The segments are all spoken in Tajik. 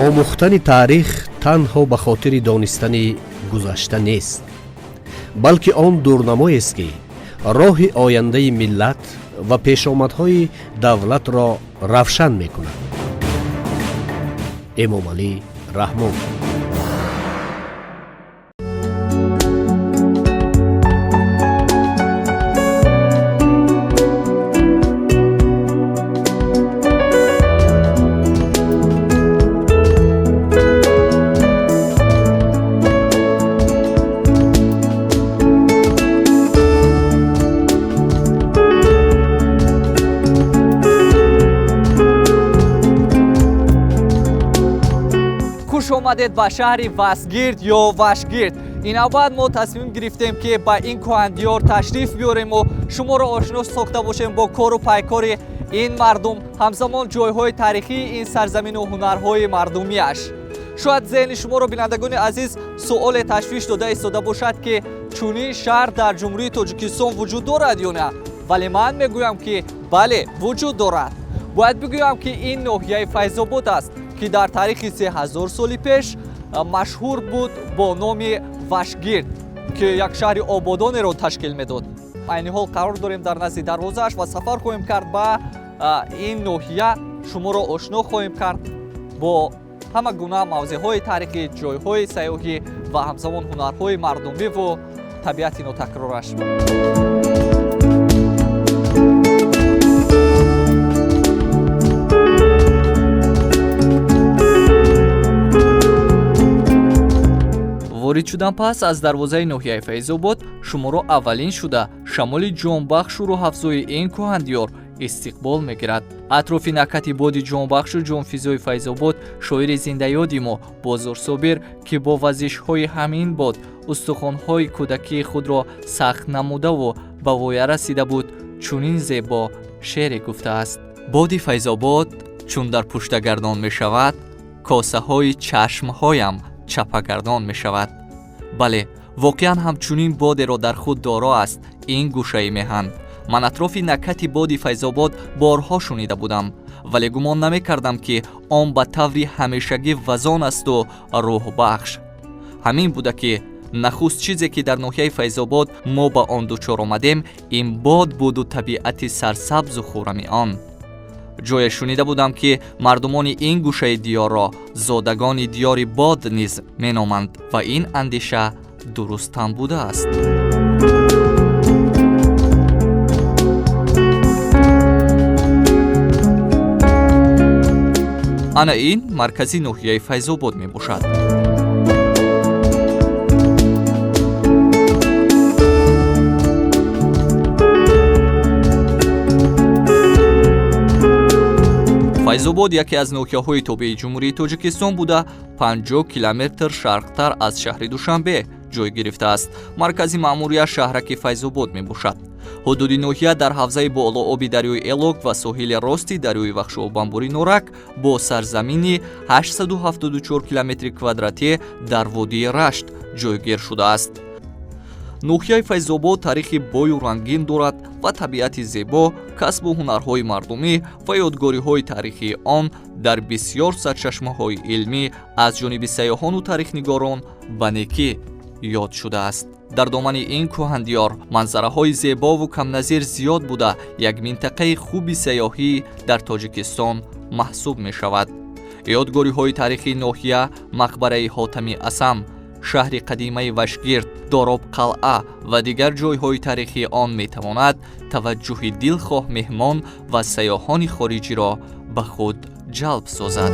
омӯхтани таърих танҳо ба хотири донистани гузашта нест, балки он дурнамоест ки роҳи ояндаи миллат ва пешомадҳои давлатро равшан мекунад. эмомалӣ раҳмон. خوش آمدید به شهر واسگیرد یا واشگیرد. این اول ما تصمیم گرفتیم که با این کهندیار تشریف بیاریم و شما را آشنا ساخته باشیم با کار و پیکار این مردم، همزمان جایهای تاریخی این سرزمین و هنرهای مردمیش. شاید ذهن شما را بینندگان عزیز سوال تشویش داده ایستاده باشد که چنین شهر در جمهوری تاجیکستان وجود دارد یا نه؟ ولی من میگویم که بله وجود دارد. باید بگویم که این ناحیه فیض‌آباد است که در تاریخ 3000 سال پیش مشهور بود با نام вашгирд که یک شهر آبادانی را تشکیل میداد. این حال قرار داریم در نزد دروازه‌اش و سفر خواهیم کرد به این ناحیه. شما را آشنا خواهیم کرد با همه گونه موضوعهای تاریخی، جایهای سیاحی و همزمان هنرهای مردمی و طبیعت ناتکرارش. ворид шудан пас аз дарвозаи ноҳияи файзобод шуморо аввалин шуда шамоли ҷонбахшу роҳафзои ин кӯҳандиёр истиқбол мегирад. атрофи накати боди ҷонбахшу ҷонфизои файзобод шоири зиндаёди мо бозор собир ки бо вазишҳои ҳамин бод устухонҳои кӯдакии худро сахт намудаву ба воя расида буд, чунин зебо шеъре гуфтааст: боди файзобод чун дар пуштагардон мешавад, косаҳои чашмҳоям чапагардон мешавад. бале, воқеан ҳамчунин бодеро дар худ доро аст ин гӯшаи меҳан. ман атрофи накати боди файзобод борҳо шунида будам, вале гумон намекардам ки он ба таври ҳамешагӣ вазон асту рӯҳбахш. ҳамин буда ки нахуст чизе ки дар ноҳияи файзобод мо ба он дучор омадем, ин бод буду табиати сарсабзу хӯрами он. ҷое шунида будам ки мардумони ин гӯшаи диёрро зодагони диёри бод низ меноманд ва ин андеша дурустам будааст. ана ин маркази ноҳияи файзобод мебошад. файзобод яке аз ноҳияҳои тобеи ҷумҳурии тоҷикистон буда 50 километр шарқтар аз шаҳри душанбе ҷой гирифтааст. маркази маъмурияш шаҳраки файзобод мебошад. ҳудуди ноҳия дар ҳавзаи болооби дарёи элок ва соҳили рости дарёи вахшобанбури норак бо сарзамини 874 километри квадратӣ дар водии рашт ҷойгир шудааст. ноҳияи файзобод таърихи бою рангин дорад ва табиати зебо, касбу ҳунарҳои мардумӣ ва ёдгориҳои таърихии он дар бисёр сарчашмаҳои илмӣ аз ҷониби сайёҳону таърихнигорон ба некӣ ёд шудааст. дар домани ин кӯҳандиёр манзараҳои зебову камназир зиёд буда як минтақаи хуби сайёҳӣ дар тоҷикистон маҳсуб мешавад. ёдгориҳои таърихии ноҳия мақбараи ҳотами асам, шаҳри қадимаи вашгирд, доробқалъа ва дигар ҷойҳои таърихии он метавонад таваҷҷӯҳи дилхоҳ меҳмон ва сайёҳони хориҷиро ба худ ҷалб созад.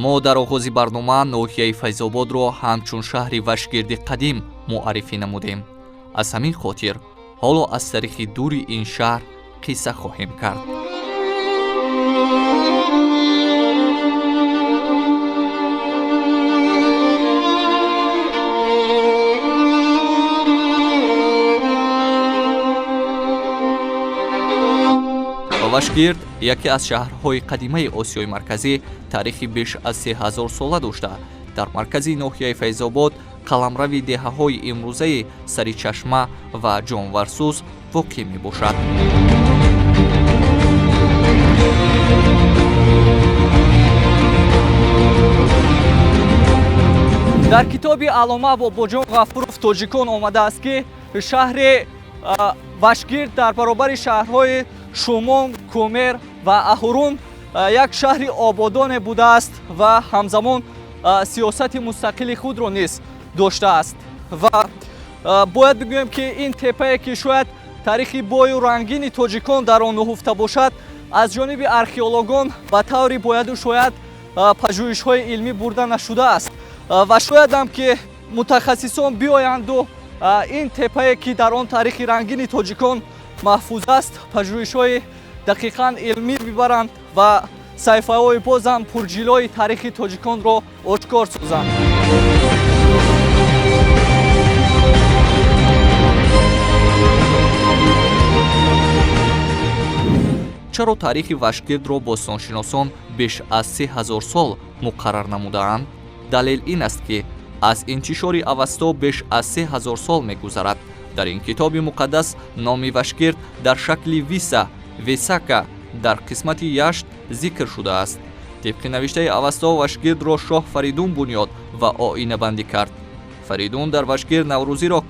мо дар оғози барнома ноҳияи Файзободро ҳамчун шаҳри Вашгирди қадим муаррифӣ намудем. аз ҳамин хотир ҳоло аз таърихи дури ин шаҳр қисса хоҳем кард. Вашгирд яке аз шаҳрҳои қадимаи Осиёи марказӣ таърихи беш аз 3000 сола дошта, дар маркази ноҳияи Файзобод қаламрави деҳаҳои имрӯзаи Саричашма ва Ҷонварсӯз воқеъ мебошад. дар китоби алома бо боҷон ғафуров тоҷикон омадааст ки шаҳри Вашгирд дар баробари шаҳрҳои Шумон, Кумер ва Аҳурун як шаҳри ободоне будааст ва ҳамзамон сиёсати мустақили худро низ доштааст. ва бояд бигӯем ки ин теппае ки шояд таърихи бою рангини тоҷикон дар он нуҳуфта бошад, аз ҷониби археологон ба таври бояду шояд пажӯҳишҳои илмӣ бурда нашудааст ва шоядам ки мутахассисон биёянду ин теппае ки дар он таърихи рангини тоҷикон маҳфуз аст, пажӯҳишҳои дақиқан илмӣ бибаранд ва саҳифаҳои бозам пурҷилои таърихи тоҷиконро ошкор созанд. чаро таърихи Вашгирдро бостоншиносон беш аз 3000 сол муқаррар намудаанд? далел ин аст ки аз интишори авасто беш аз 3000 сол мегузарад. дар ин китоби муқаддас номи Вашгирд дар шакли весака дар қисмати яшт зикр шудааст. тибқи навиштаи авасто Вашгирдро шоҳ Фаридун бунёд ва оинабандӣ кард. Фаридун дар Вашгирд наврӯзиро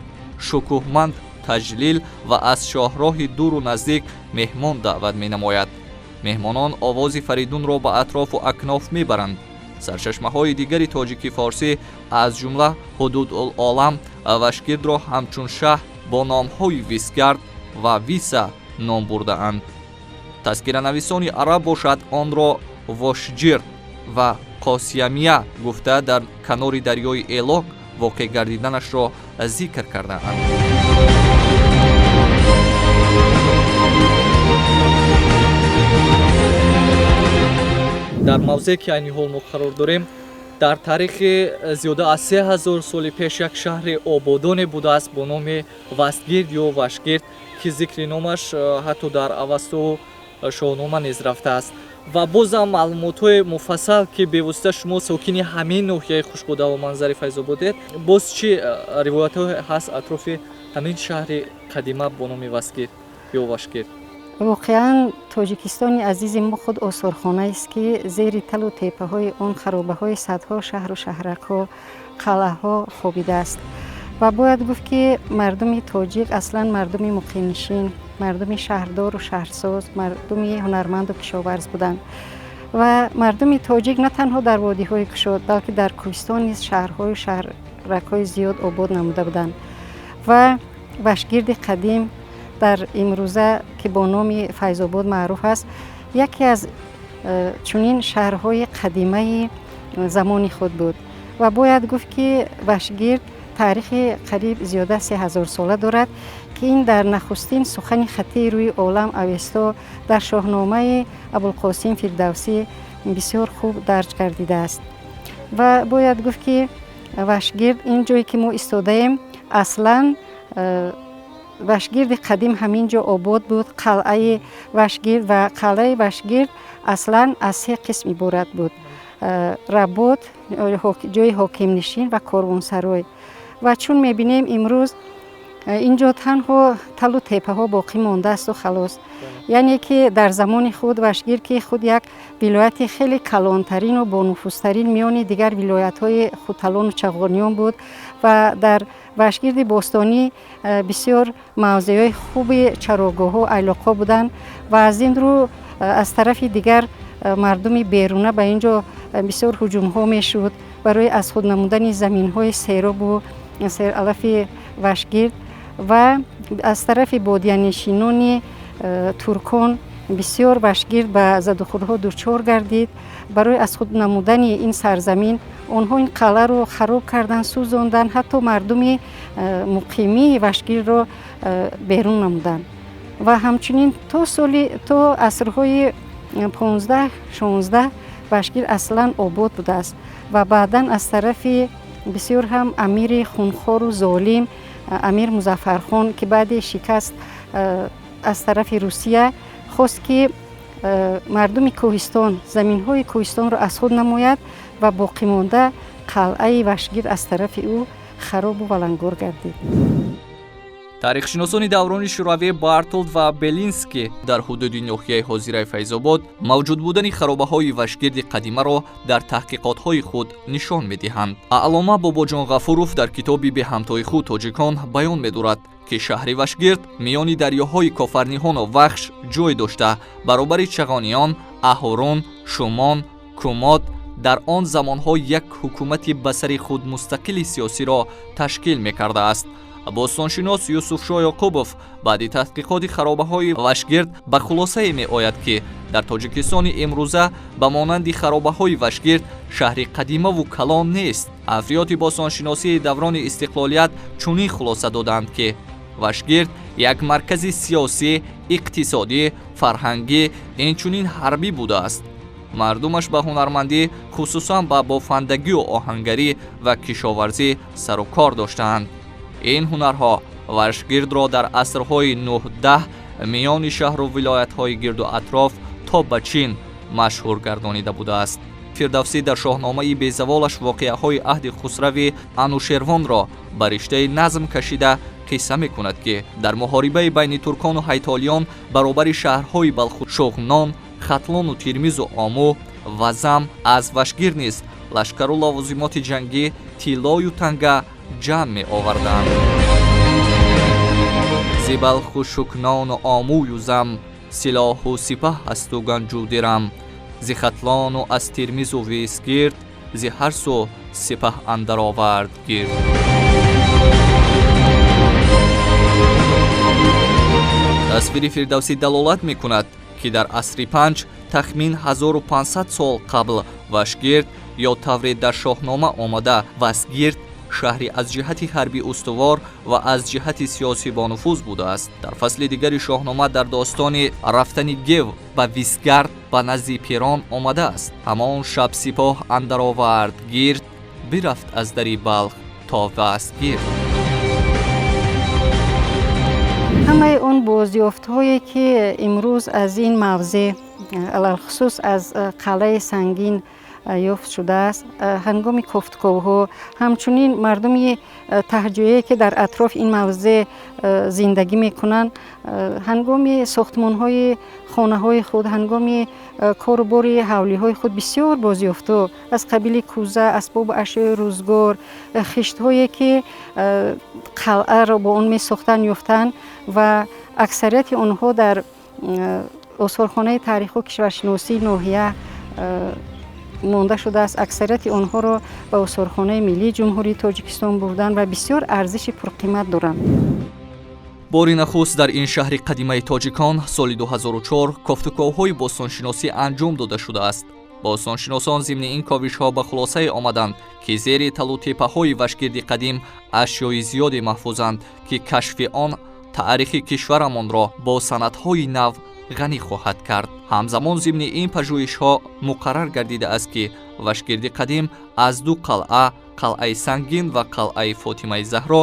шукӯҳманд таҷлил ва аз шоҳроҳи дуру наздик меҳмон даъват менамояд. меҳмонон овози Фаридунро ба атрофу акноф мебаранд. сарчашмаҳои дигари тоҷики форсӣ аз ҷумла ҳудудулолам Вашгирдро ҳамчун шаҳр бо номҳои Висгард ва Виса ном бурдаанд. таскиранависони араб бошад онро Вашгирд ва Қосиямия гуфта дар канори дарёи Элок воқеъ гардиданашро зикр кардаанд. дар мавзеъе ки айни ҳол мо қарор дорем, дар таърихи зиёда аз 3000 соли пеш як шаҳри ободоне будааст бо номи Вастгирд ё Вашгирд, ки зикри номаш ҳатто дар авасту шоҳнома низ рафтааст. ва бозам маълумотҳои муфассал ки бевосита шумо сокини ҳамин ноҳияи хушбодаву манзари Файзободед, боз чӣ ривоятҳое ҳаст атрофи ҳамин шаҳри қадима бо номи Вастгирд ё Вашгирд? воқеан тоҷикистони азизи мо худ осорхонаест ки зери талу теппаҳои он харобаҳои садҳо шаҳру шаҳракҳо, қалъаҳо хобидааст. ва бояд гуфт ки мардуми тоҷик аслан мардуми муқимнишин, мардуми шаҳрдору шаҳрсоз, мардуми ҳунарманду кишоварз буданд. ва мардуми тоҷик на танҳо дар водиҳои кушод, балки дар кӯҳистон низ шаҳрҳою шаҳракҳои зиёд обод намуда буданд. ва Вашгирди қадим дар имрӯза ки бо номи Файзобод маъруф аст, яке аз чунин шаҳрҳои қадимаи замони худ буд. ва бояд гуфт ки Вашгирд таърихи қариб зиёда 3000 сола дорад ки ин дар нахустин сухани хаттии рӯи олам авесто дар шоҳномаи Абулқосим Фирдавсӣ бисёр хуб дарҷ гардидааст. ва бояд гуфт ки Вашгирд, ин ҷое ки мо истодаем, аслан Вашгирди қадим ҳамин ҷо обод буд. қалъаи Вашгирд ва қалъаи Вашгирд аслан аз 3 қисм иборат буд: работ, ҷои ҳокимнишин ва корвонсарой. ва чун мебинем имрӯз ин ҷо танҳо талу теппаҳо боқӣ мондаасту халос. яъне ки дар замони худ Вашгирд ки худ як вилояти хеле калонтарину бонуфузтарин миёни дигар вилоятҳои хуталону чавғониён буд ва дар Вашгирди бостонӣ бисёр мавзеъҳои хуби чарогоҳҳо айлоқҳо буданд ва аз ин рӯ аз тарафи дигар мардуми беруна ба ин ҷо бисёр ҳуҷумҳо мешуд барои аз худ намудани заминҳои серобу сералафи Вашгирд ва аз тарафи бодиянишинони туркон بسیار واشگرد به زدوخوردها دچار گردید. برای از خود نمودن این سرزمین آنها این قلعه رو خراب کردن، سوزاندن، حتی مردم مقیمی واشگرد رو بیرون نمودن. و همچنین تا عصرهای 15-16 واشگرد اصلا آباد بوده است و بعدا از طرف بسیار هم امیر خونخوار و ظالم امیر مظفرخان که بعد شکست از طرف روسیه خواست که مردم کوهستان زمین‌های کوهستان را از خود نماید و باقی مانده قلعه واشگرد از طرف او خراب و ولنگار گردید. таърихшиносони даврони шӯравӣ бартолд ва белинский дар ҳудуди ноҳияи ҳозираи файзобод мавҷуд будани харобаҳои вашгирди қадимаро дар таҳқиқотҳои худ нишон медиҳанд. аълома бобоҷон ғафуров дар китоби беҳамтои худ тоҷикон баён медорад ки шаҳри вашгирд миёни дарёҳои кофарниҳону вахш ҷой дошта баробари чағониён, аҳорон, шумон, кумод дар он замонҳо як ҳукумати ба сари худ мустақили сиёсиро ташкил мекардааст. бостоншинос юсуфшоҳ ёқубов баъди тадқиқоти харобаҳои вашгирд ба хулосае меояд ки дар тоҷикистони имрӯза ба монанди харобаҳои вашгирд шаҳри қадимаву калон нест. африёти бостоншиносии даврони истиқлолият чунин хулоса доданд ки вашгирд як маркази сиёсӣ, иқтисодӣ, фарҳангӣ, инчунин ҳарбӣ будааст. мардумаш ба ҳунармандӣ, хусусан ба бофандагию оҳангарӣ ва кишоварзӣ сару кор доштаанд. ин ҳунарҳо вашгирдро дар асрҳои 9-10 миёни шаҳру вилоятҳои гирду атроф то ба чин машҳур гардонида будааст. фирдавсӣ дар шоҳномаи безаволаш воқеаҳои аҳди хусрави анушервонро ба риштаи назм кашида қисса мекунад ки дар муҳорибаи байни туркону ҳайтолиён баробари шаҳрҳои балху шуғнон, хатлону тирмизу ому ва зам аз вашгирд низ лашкару лавозимоти ҷангӣ тиллою танга ҷамъ меоварданд. зи балху шукнону омӯю зам силоҳу сипаҳ асту ганҷу дирам зи хатлону аз тирмизу висгирд зи ҳар су сипаҳ андаровард гирд. тасвири фирдавсӣ далолат мекунад ки дар асри 5 тахмин 1500 сол қабл вашгирд ё тавре дар шоҳнома омада васгирд шаҳри аз ҷиҳати ҳарбӣ устувор ва аз ҷиҳати сиёсӣ бонуфуз будааст. дар фасли дигари шоҳнома дар достони рафтани гев ба висгард ба назди пирон омадааст. ҳамон шаб сипоҳ андаровард гирд бирафт аз дари балх то васгирд. ҳамаи он бозёфтҳое ки имрӯз аз ин мавзеъ алалхусус аз қалъаи сангин ёфт шудааст, ҳангоми кофтковҳо, ҳамчунин мардуми таҳҷоие ки дар атроф ин мавзеъ зиндагӣ мекунанд, ҳангоми сохтмонҳои хонаҳои худ, ҳангоми корубори ҳавлиҳои худ бисёр бозёфтҳо аз қабили кӯза, асбобу ашёи рӯзгор, хиштҳое ки қалъаро бо он месохтанд ёфтанд ва аксарияти онҳо дар осорхонаи таъриху кишваршиносии ноҳия монда шудааст. аксарияти онҳоро ба осорхонаи миллии ҷумҳурии тоҷикистон бурдан ва бисёр арзиши пурқимат доранд. бори нахуст дар ин шаҳри қадимаи тоҷикон соли 2004 кофтуковҳои бостоншиносӣ анҷом дода шудааст. бостоншиносон зимни ин ковишҳо ба хулосае омаданд ки зери талутепаҳои вашгирди қадим ашёи зиёде маҳфузанд ки кашфи он таърихи кишварамонро бо санадҳои нав ғанӣ хоҳад кард. ҳамзамон зимни ин пажӯҳишҳо муқаррар гардидааст ки вашгирди қадим аз ду қалъа, қалъаи сангин ва қалъаи фотимаи заҳро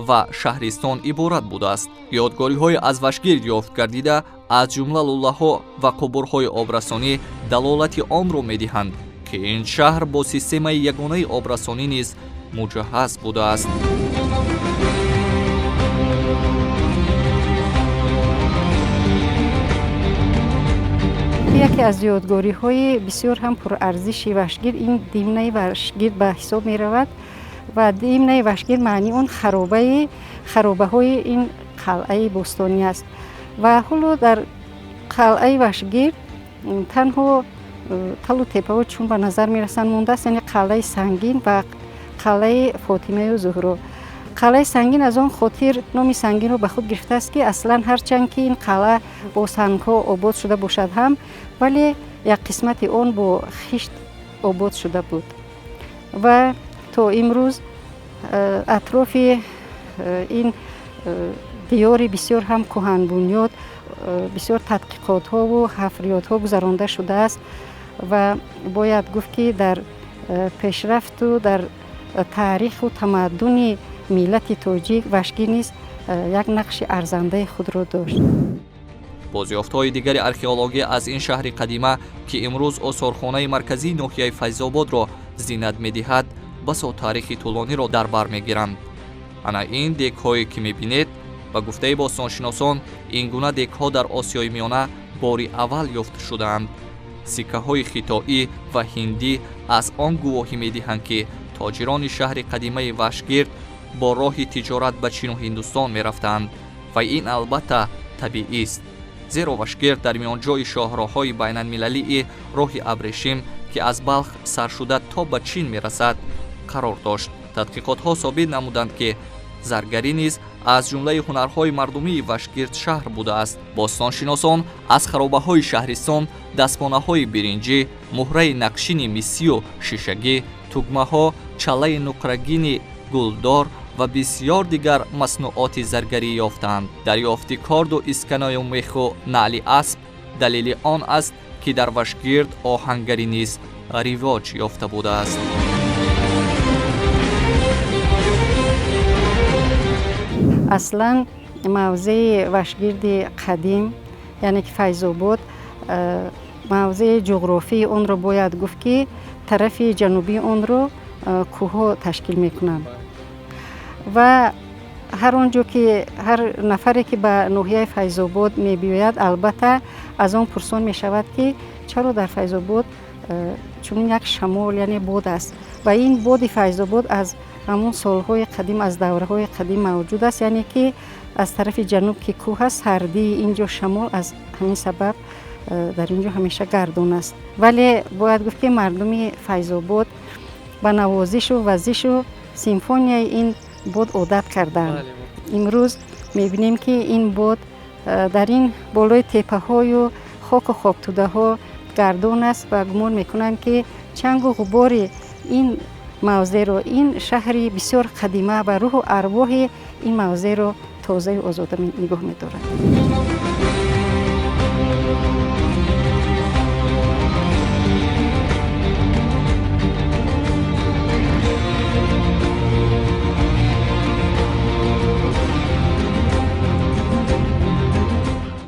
ва шаҳристон иборат будааст. ёдгориҳое аз вашгирд ёфт гардида аз ҷумла лӯлаҳо ва қубурҳои обрасонӣ далолати онро медиҳанд ки ин шаҳр бо системаи ягонаи обрасонӣ низ муҷаҳҳаз будааст. яке аз ёдгориҳои бисёр ҳам пурарзиши вашгирд ин димнаи вашгирд ба ҳисоб меравад ва димнаи вашгирд маънии он харобаҳои ин қалъаи бостонӣ аст. ва ҳоло дар қалъаи вашгирд танҳо талу тепаҳо чун ба назар мерасанд мондааст, яъне қалъаи сангин ва қалъаи фотимаю зуҳро. قلعه سنگین از آن خاطر نام سنگین رو به خود گرفته است که اصلا هرچند که این قلعه با سنگ‌ها آباد شده باشد هم، ولی یک قسمت آن با خشت آباد شده بود و تا امروز اطراف این دیار بسیار هم کهن بنیاد بسیار تحقیقات ها و حفریات ها گذرانده شده است و باید گفت که در پیشرفت و در تاریخ و تمدن ملت تاجیک واشگیر نیز یک نقش ارزنده خود را داشت. بازیافت‌های دیگر ارکئولوژی از این شهر قدیمه که امروز آثارخانه مرکزی ناحیه فیض‌آباد را زینت می‌دهد، بسا تاریخی طولانی را در بر می‌گیرند. انا این دک‌هایی که می‌بینید با گفته باستانشناسان این گونه دک‌ها در آسیای میانه باری اول یافت شده‌اند. سکه‌های خطائی و هندی از آن گواهی می‌دهند که تاجران شهر قدیمه واشگیرد با راه تجارت به چین و هندوستان می‌رفتند و این البته طبیعی است، زیرا واشگیرد در میان جای شاهراه‌های بین‌المللی راه ابریشم که از بلخ سر شده تا به چین می‌رسد قرار داشت. تحقیقات‌ها ثابت نمودند که زرگری نیز از جمله هنرهای مردمی واشگیرد شهر بوده است. باستانشناسان از خرابه‌های شهرستان دستمانه‌های برنجی، مهره نقشین مسی و شیشگی، توگمه‌ها، چاله نقرگین گلدار و بسیار دیگر مصنوعات زرگری یافتند. دریافت کارد و اسکنای میخ و نعل اسب دلیل آن است که در واشگیرد آهنگری نیز رواج یافته بوده است. اصلا موضع واشگیرد قدیم یعنی که فیض‌آباد موضع جغرافی اون رو باید گفت که طرف جنوبی اون رو کوه تشکیل میکنند و هر آنجا که هر نفری که به ناحیه فیض‌آباد میبیاید البته از آن پرسان میشود که چرا در فیض‌آباد چون یک شمال یعنی باد است و این باد فیض‌آباد از همون سالهای قدیم از دوره‌های قدیم موجود است، یعنی که از طرف جنوب که کوه است سردی، اینجا شمال، از همین سبب در اینجا همیشه گردون است. ولی باید گفت که مردم فیض‌آباد با نوازش و وزش و سیمفونیای این باد عادت کردند. امروز میبینیم که این باد در این بالای تپه های و خاک و خوابتوده ها گردون است و گمان میکنم که چنگ و غبار این موضع رو، این شهری بسیار قدیمه و روح و ارواح این موضع رو تازه و آزاده نگاه می‌دارد.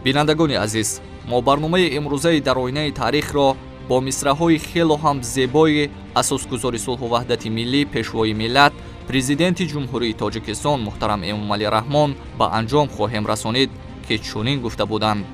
بینندگان عزیز، ما برنامه امروزه در اوینای تاریخ را با مصرع‌های خیلی هم زیبای اساسگذار صلح و وحدت ملی، پیشوای ملت، پرزیدنت جمهوری تاجیکستان محترم امامعلی رحمان به انجام خواهیم رسانید که چنین گفته بودند: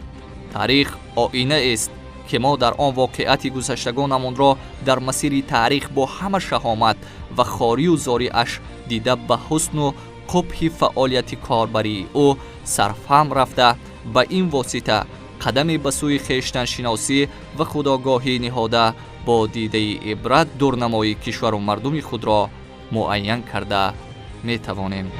تاریخ آینه است که ما در آن واقعیت گذشتگانمان را در مسیر تاریخ با همه شهامت و خاری و زاری اش دیده به حسن و قبح فعالیت کاربری او سرفهم رفته، با این واسطه قدم به سوی خویشتن شناسی و خودآگاهی نهاده با دیده عبرت دورنمای کشور و مردم خود را معین کرده می توانیم.